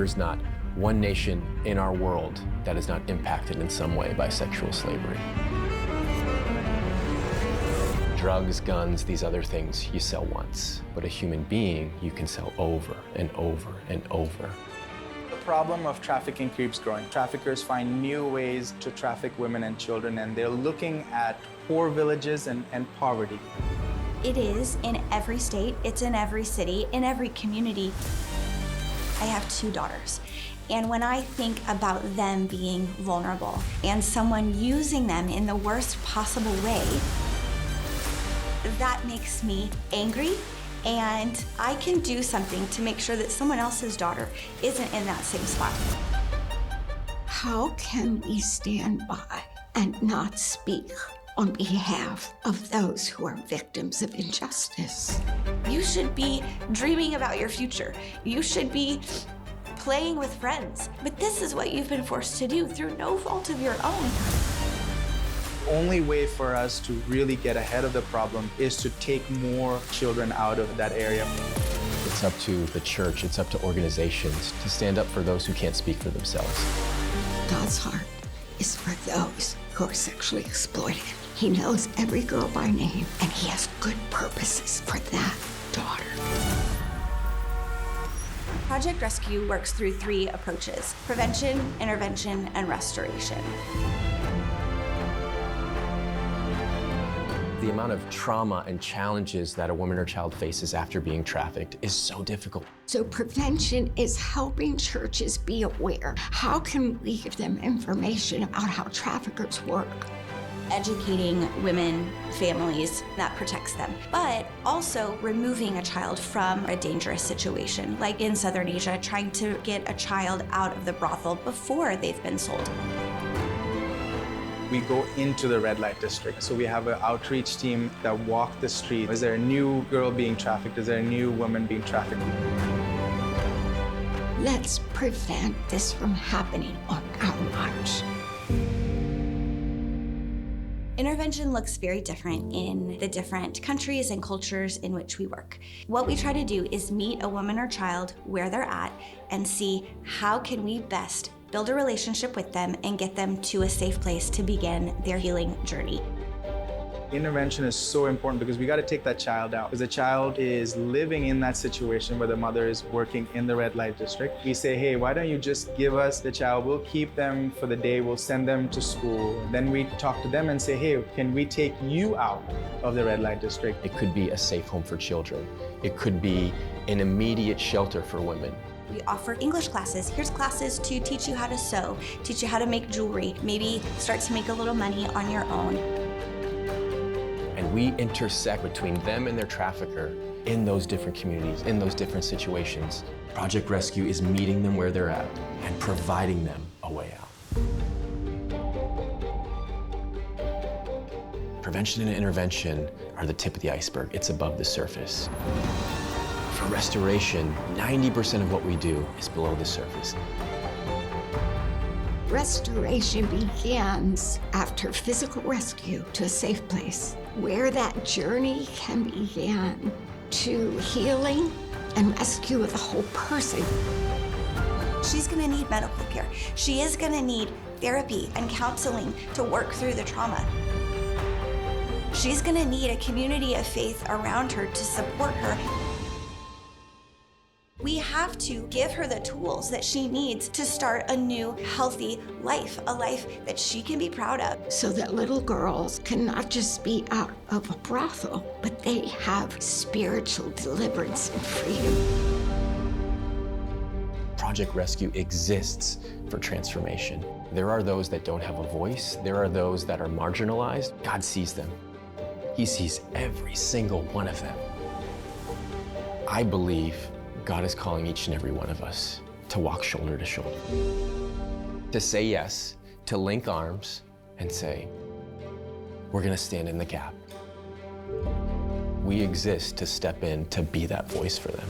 There is not one nation in our world that is not impacted in some way by sexual slavery. Drugs, guns, these other things you sell once, but a human being you can sell over and over and over. The problem of trafficking keeps growing. Traffickers find new ways to traffic women and children, and they're looking at poor villages and poverty. It is in every state, it's in every city, in every community. I have 2 daughters, and when I think about them being vulnerable and someone using them in the worst possible way, that makes me angry, and I can do something to make sure that someone else's daughter isn't in that same spot. How can we stand by and not speak on behalf of those who are victims of injustice? You should be dreaming about your future. You should be playing with friends. But this is what you've been forced to do through no fault of your own. The only way for us to really get ahead of the problem is to take more children out of that area. It's up to the church, it's up to organizations to stand up for those who can't speak for themselves. God's heart is for those who are sexually exploited. He knows every girl by name, and he has good purposes for that daughter. Project Rescue works through 3 approaches: prevention, intervention, and restoration. The amount of trauma and challenges that a woman or child faces after being trafficked is so difficult. So prevention is helping churches be aware. How can we give them information about how traffickers work? Educating women, families, that protects them. But also removing a child from a dangerous situation, like in Southern Asia, trying to get a child out of the brothel before they've been sold. We go into the red light district. So we have an outreach team that walk the street. Is there a new girl being trafficked? Is there a new woman being trafficked? Let's prevent this from happening on our watch. Intervention looks very different in the different countries and cultures in which we work. What we try to do is meet a woman or child where they're at and see how can we best build a relationship with them and get them to a safe place to begin their healing journey. Intervention is so important because we got to take that child out. Because the child is living in that situation where the mother is working in the red light district. We say, hey, why don't you just give us the child? We'll keep them for the day. We'll send them to school. Then we talk to them and say, hey, can we take you out of the red light district? It could be a safe home for children. It could be an immediate shelter for women. We offer English classes. Here's classes to teach you how to sew, teach you how to make jewelry, maybe start to make a little money on your own. And we intersect between them and their trafficker in those different communities, in those different situations. Project Rescue is meeting them where they're at and providing them a way out. Prevention and intervention are the tip of the iceberg. It's above the surface. For restoration, 90% of what we do is below the surface. Restoration begins after physical rescue to a safe place, where that journey can begin to healing and rescue of the whole person. She's gonna need medical care. She is gonna need therapy and counseling to work through the trauma. She's gonna need a community of faith around her to support her. We have to give her the tools that she needs to start a new, healthy life, a life that she can be proud of. So that little girls can not just be out of a brothel, but they have spiritual deliverance and freedom. Project Rescue exists for transformation. There are those that don't have a voice. There are those that are marginalized. God sees them. He sees every single one of them. I believe God is calling each and every one of us to walk shoulder to shoulder, to say yes, to link arms and say, we're gonna stand in the gap. We exist to step in to be that voice for them.